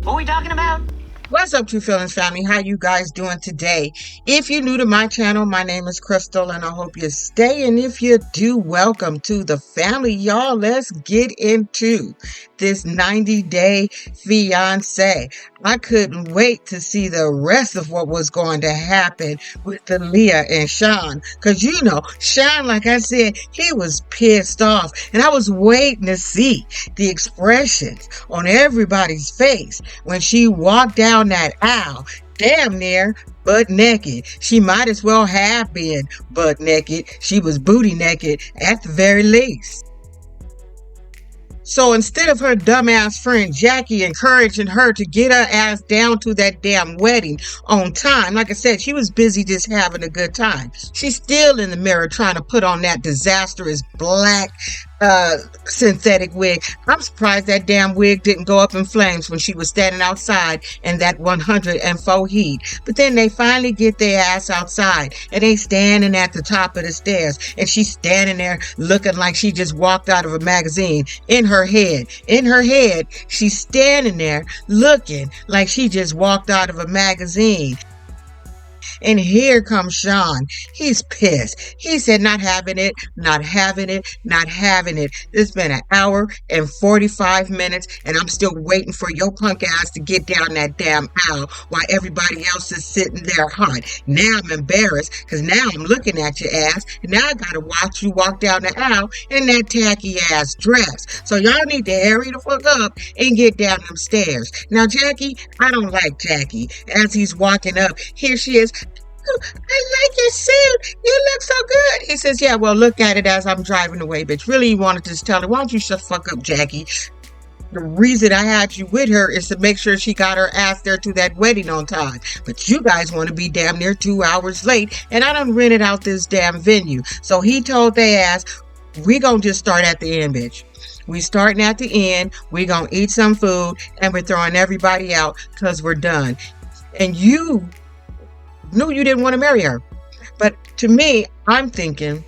What are we talking about? What's up, True Feelings family? How you guys doing today? If you're new to my channel, my name is Crystal, and I hope you stay. And if you do, welcome to the family, y'all. Let's get into this 90-day fiance. I couldn't wait to see the rest of what was going to happen with the Leah and Shawn. Because, you know, Shawn, like I said, he was pissed off. And I was waiting to see the expressions on everybody's face when she walked down that aisle, damn near butt naked. She might as well have been butt naked. She was booty naked at the very least. So instead of her dumbass friend Jackie encouraging her to get her ass down to that damn wedding on time, like I said, she was busy just having a good time. She's still in the mirror trying to put on that disastrous black synthetic wig. I'm surprised that damn wig didn't go up in flames when she was standing outside in that 104 heat. But then they finally get their ass outside and they standing at the top of the stairs, and she's standing there looking like she just walked out of a magazine. In her head, she's standing there looking like she just walked out of a magazine. And here comes Shawn. He's pissed. He said, not having it, not having it, not having it. It's been an hour and 45 minutes, and I'm still waiting for your punk ass to get down that damn aisle while everybody else is sitting there hot. Now I'm embarrassed because now I'm looking at your ass, and now I gotta watch you walk down the aisle in that tacky ass dress. So y'all need to hurry the fuck up and get down them stairs. Now, Jackie, I don't like Jackie. As he's walking up, here she is. I like your suit. You look so good. He says, yeah, well, look at it as I'm driving away, bitch. Really, you wanted to just tell her, why don't you shut the fuck up, Jackie? The reason I had you with her is to make sure she got her ass there to that wedding on time. But you guys want to be damn near 2 hours late, and I done rented out this damn venue. So he told their ass, we gonna just start at the end, bitch. We starting at the end. We gonna eat some food, and we're throwing everybody out because we're done. And you knew you didn't want to marry her. But to me, I'm thinking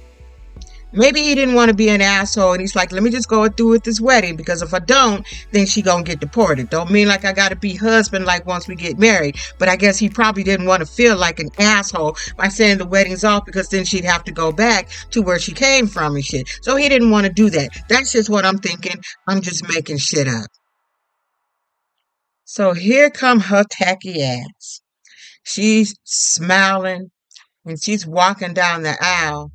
maybe he didn't want to be an asshole, and he's like, let me just go through with this wedding, because if I don't, then she gonna get deported. Don't mean like I gotta be husband like once we get married, but I guess he probably didn't want to feel like an asshole by saying the wedding's off, because then she'd have to go back to where she came from and shit. So he didn't want to do that. That's just what I'm thinking. I'm just making shit up. So here come her tacky ass. She's smiling and she's walking down the aisle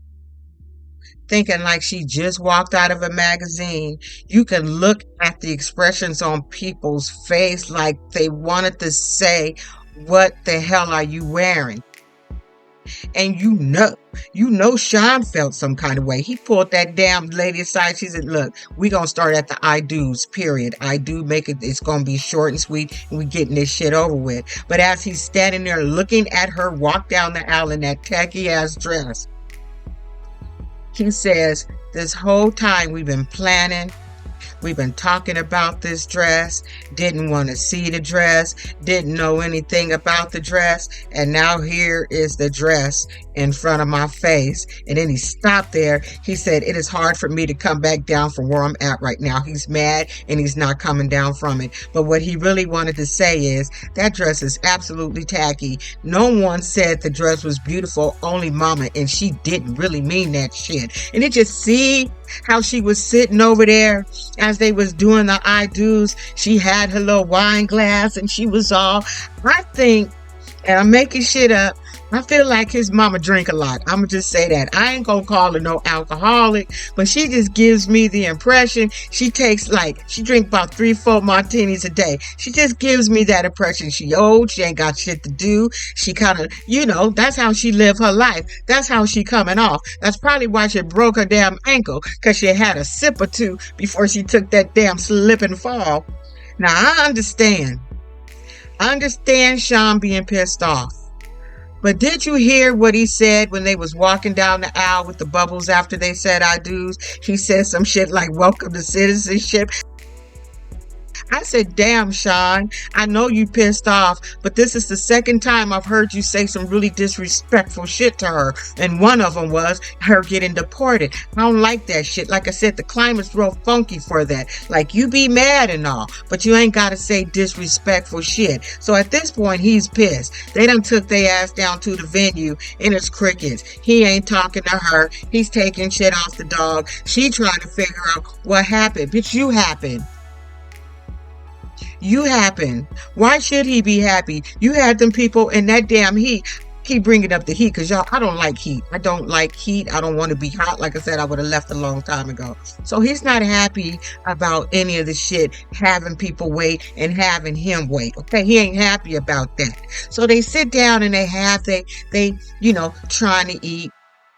thinking like she just walked out of a magazine. You can look at the expressions on people's face like they wanted to say, what the hell are you wearing? And you know Shawn felt some kind of way. He pulled that damn lady aside. She said, look, we gonna start at the I do's, period. I do make it, it's gonna be short and sweet, and we getting this shit over with. But as he's standing there looking at her walk down the aisle in that tacky ass dress, he says, this whole time we've been planning, we've been talking about this dress, didn't want to see the dress, didn't know anything about the dress, and now here is the dress in front of my face. And then he stopped there. He said, it is hard for me to come back down from where I'm at right now. He's mad and he's not coming down from it. But what he really wanted to say is, that dress is absolutely tacky. No one said the dress was beautiful, only mama, and she didn't really mean that shit. And it just see how she was sitting over there as they was doing the I do's. She had her little wine glass and she was all, I think, and I'm making shit up, I feel like his mama drink a lot. I'm gonna just say that. I ain't gonna call her no alcoholic, but she just gives me the impression she drink about 3-4 martinis a day. She just gives me that impression. She old, she ain't got shit to do. She kind of, that's how she live her life. That's how she coming off. That's probably why she broke her damn ankle, because she had a sip or two before she took that damn slip and fall. Now, I understand Shawn being pissed off. But did you hear what he said when they was walking down the aisle with the bubbles after they said I do's? He said some shit like, welcome to citizenship. I said, damn, Shawn, I know you pissed off, but this is the second time I've heard you say some really disrespectful shit to her. And one of them was her getting deported. I don't like that shit. Like I said, the climate's real funky for that. Like, you be mad and all, but you ain't got to say disrespectful shit. So at this point, he's pissed. They done took their ass down to the venue, and it's crickets. He ain't talking to her. He's taking shit off the dog. She trying to figure out what happened. Bitch, you happened. You happened. Why should he be happy? You had them people in that damn heat. Keep bringing up the heat, because y'all, I don't like heat. I don't like heat. I don't want to be hot. Like I said, I would have left a long time ago. So he's not happy about any of the shit, having people wait and having him wait. Okay, he ain't happy about that. So they sit down and they trying to eat.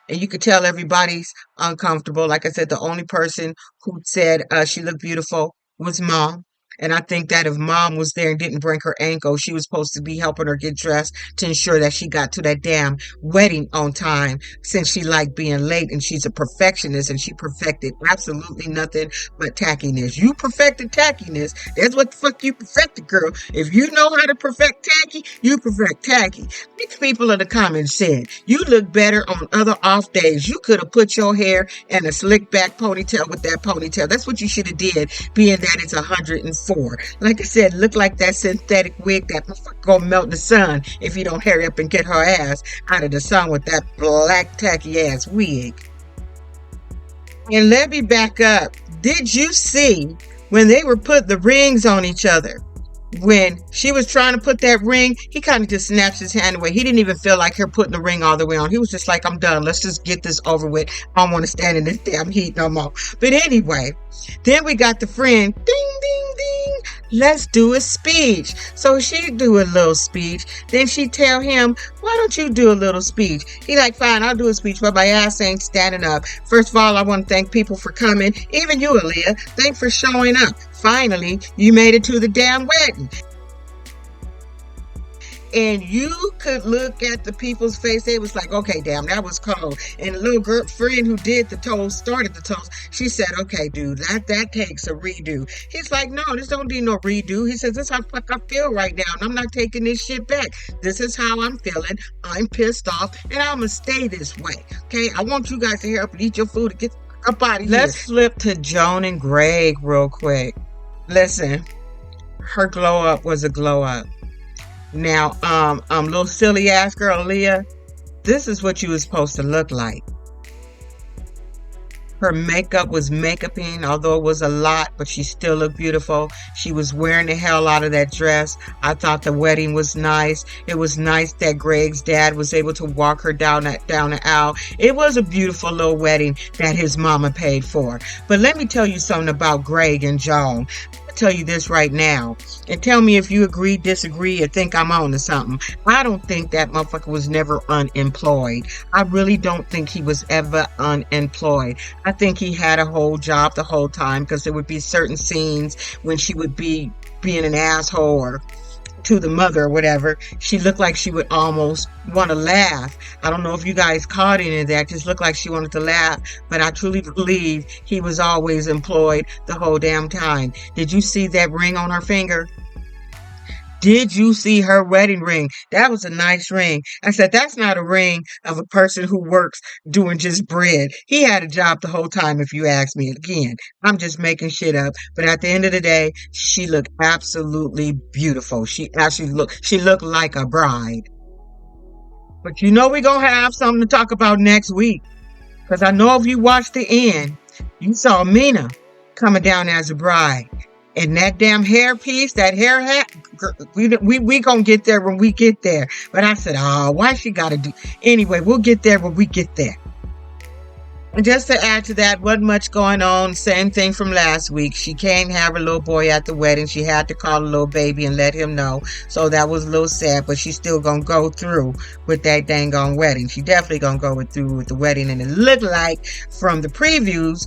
And you could tell everybody's uncomfortable. Like I said, the only person who said she looked beautiful was Mom. And I think that if Mom was there and didn't break her ankle, she was supposed to be helping her get dressed to ensure that she got to that damn wedding on time, since she liked being late and she's a perfectionist and she perfected absolutely nothing but tackiness. You perfected tackiness. That's what the fuck you perfected, girl. If you know how to perfect tacky, you perfect tacky. These people in the comments said you look better on other off days. You could have put your hair in a slick back ponytail with that ponytail. That's what you should have did, being that it's 104. Like I said, look like that synthetic wig that gonna melt in the sun if you don't hurry up and get her ass out of the sun with that black tacky ass wig. And let me back up. Did you see when they were putting the rings on each other? When she was trying to put that ring, he kind of just snatched his hand away. He didn't even feel like her putting the ring all the way on. He was just like, I'm done. Let's just get this over with. I don't want to stand in this damn heat no more. But anyway, then we got the friend. Ding, ding, ding. Let's do a speech. So she do a little speech. Then she tell him, why don't you do a little speech? He like, fine, I'll do a speech, but my ass ain't standing up. First of all, I want to thank people for coming. Even you, Aaliyah. Thanks for showing up. Finally, you made it to the damn wedding. And you could look at the people's face. They was like, okay, damn, that was cold. And the little girl friend who did the toast, started the toast, she said, okay, dude, that takes a redo. He's like, no, this don't need no redo. He says, this is how fuck I feel right now, and I'm not taking this shit back. This is how I'm feeling. I'm pissed off, and I'm going to stay this way. Okay, I want you guys to hurry up and eat your food and get up out of here. Let's flip to Joan and Greg real quick. Listen, her glow up was a glow up. Now, little silly ass girl Leah, this is what you was supposed to look like. Her makeup was makeuping, although it was a lot, but she still looked beautiful. She was wearing the hell out of that dress. I thought the wedding was nice. It was nice that Greg's dad was able to walk her down the aisle. It was a beautiful little wedding that his mama paid for. But let me tell you something about Greg and Joan. Tell you this right now, and tell me if you agree, disagree, or think I'm on to something. I don't think that motherfucker was never unemployed. I really don't think he was ever unemployed. I think he had a whole job the whole time, because there would be certain scenes when she would be being an asshole or to the mother or whatever. She looked like she would almost want to laugh. I don't know if you guys caught any of that. Just looked like she wanted to laugh, but I truly believe he was always employed the whole damn time. Did you see that ring on her finger? Did you see her wedding ring? That was a nice ring. I said, that's not a ring of a person who works doing just bread. He had a job the whole time, if you ask me. Again, I'm just making shit up. But at the end of the day, she looked absolutely beautiful. She looked like a bride. But you know we're going to have something to talk about next week. Because I know if you watched the end, you saw Mina coming down as a bride. And that damn hair piece, that hair hat, we gonna get there when we get there. But I said, why she gotta do? Anyway, we'll get there when we get there. And just to add to that, wasn't much going on. Same thing from last week. She can't have her little boy at the wedding. She had to call the little baby and let him know. So that was a little sad, but she's still gonna go through with that dang on wedding. She definitely gonna go through with the wedding. And it looked like from the previews,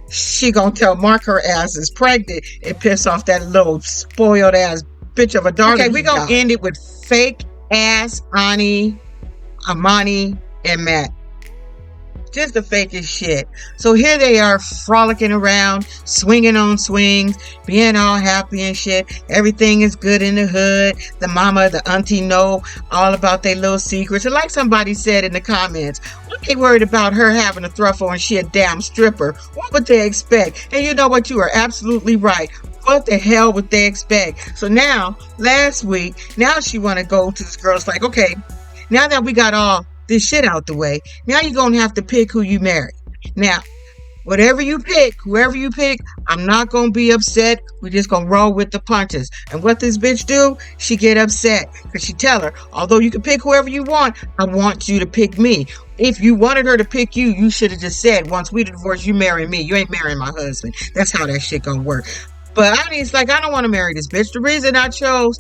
she gonna tell Mark her ass is pregnant and piss off that little spoiled ass bitch of a daughter. Okay, we gonna end it with fake ass Ammani and Matt. Just the fakest shit. So here they are frolicking around, swinging on swings, being all happy and shit. Everything is good in the hood. The mama, the auntie know all about their little secrets. And like somebody said in the comments, what they worried about her having a thruffle and she a damn stripper? What would they expect? And you know what? You are absolutely right. What the hell would they expect? So now, last week, now she want to go to this girl. It's like, okay, now that we got all this shit out the way, now you're going to have to pick who you marry. Now, whatever you pick, whoever you pick, I'm not going to be upset. We're just going to roll with the punches. And what this bitch do? She get upset because she tell her, although you can pick whoever you want, I want you to pick me. If you wanted her to pick you, you should have just said, once we divorce, you marry me. You ain't marrying my husband. That's how that shit gonna work. But Annie's like, I don't want to marry this bitch. The reason I chose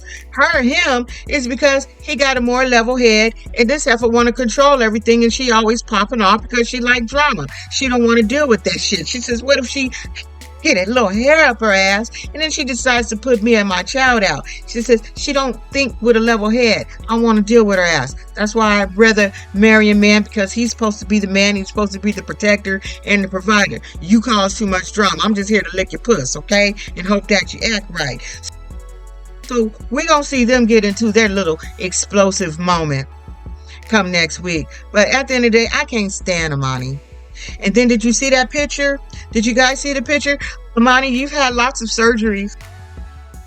him is because he got a more level head, and this heifer want to control everything, and she always popping off because she like drama. She don't want to deal with that shit. She says, what if she get a little hair up her ass, and then she decides to put me and my child out? She says she don't think with a level head. I want to deal with her ass. That's why I'd rather marry a man, because he's supposed to be the man. He's supposed to be the protector and the provider. You cause too much drama. I'm just here to lick your puss, okay? And hope that you act right. So we're going to see them get into their little explosive moment come next week. But at the end of the day, I can't stand Ammani. And then did you see that picture? Did you guys see the picture? Ammani, you've had lots of surgeries.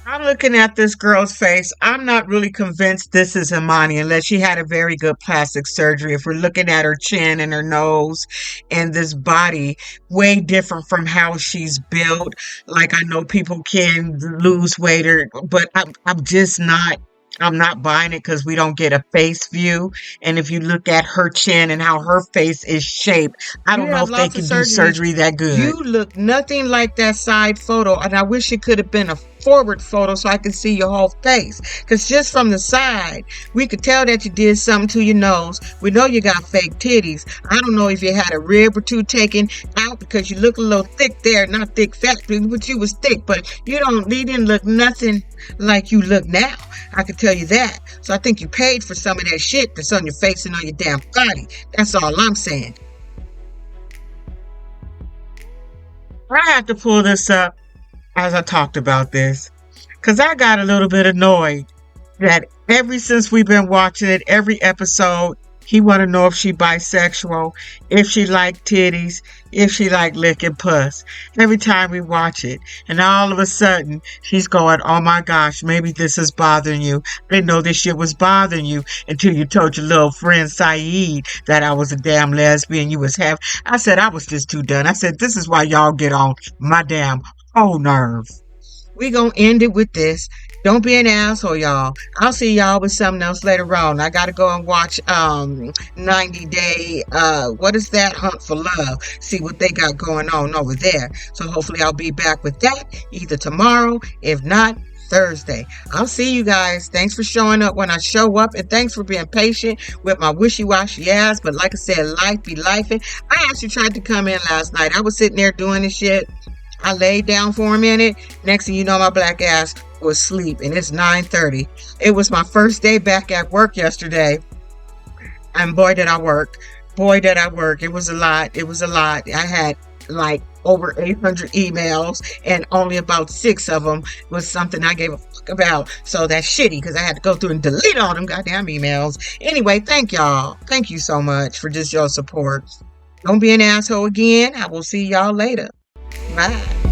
I'm looking at this girl's face. I'm not really convinced this is Ammani unless she had a very good plastic surgery. If we're looking at her chin and her nose and this body, way different from how she's built. Like, I know people can lose weight, but I'm just not. I'm not buying it because we don't get a face view. And if you look at her chin and how her face is shaped, I don't know if they can do surgery that good. You look nothing like that side photo. And I wish it could have been a forward photo so I could see your whole face. Because just from the side, we could tell that you did something to your nose. We know you got fake titties. I don't know if you had a rib or two taken out because you look a little thick there. Not thick fat, but you was thick. But you didn't look nothing like you look now. I can tell you that. So I think you paid for some of that shit that's on your face and on your damn body. That's all I'm saying. I have to pull this up as I talked about this, because I got a little bit annoyed that since we've been watching it, every episode, he want to know if she bisexual, if she like titties, if she like licking puss. Every time we watch it, and all of a sudden, she's going, oh my gosh, maybe this is bothering you. I didn't know this shit was bothering you until you told your little friend Saeed that I was a damn lesbian. You was half. I said I was just too done. I said, this is why y'all get on my damn whole nerve. We gonna end it with this. Don't be an asshole, y'all. I'll see y'all with something else later on. I gotta go and watch 90 Day, what is that? Hunt for Love. See what they got going on over there. So hopefully I'll be back with that either tomorrow, if not Thursday. I'll see you guys. Thanks for showing up when I show up, and thanks for being patient with my wishy-washy ass. But like I said, life be lifing. I actually tried to come in last night. I was sitting there doing this shit. I laid down for a minute. Next thing you know, my black ass was asleep, and it's 9:30. It was my first day back at work yesterday, and boy did I work. Boy did I work. It was a lot. I had like over 800 emails, and only about 6 of them was something I gave a fuck about. So that's shitty because I had to go through and delete all them goddamn emails. Anyway, thank y'all. Thank you so much for just your support. Don't be an asshole again. I will see y'all later. Bye.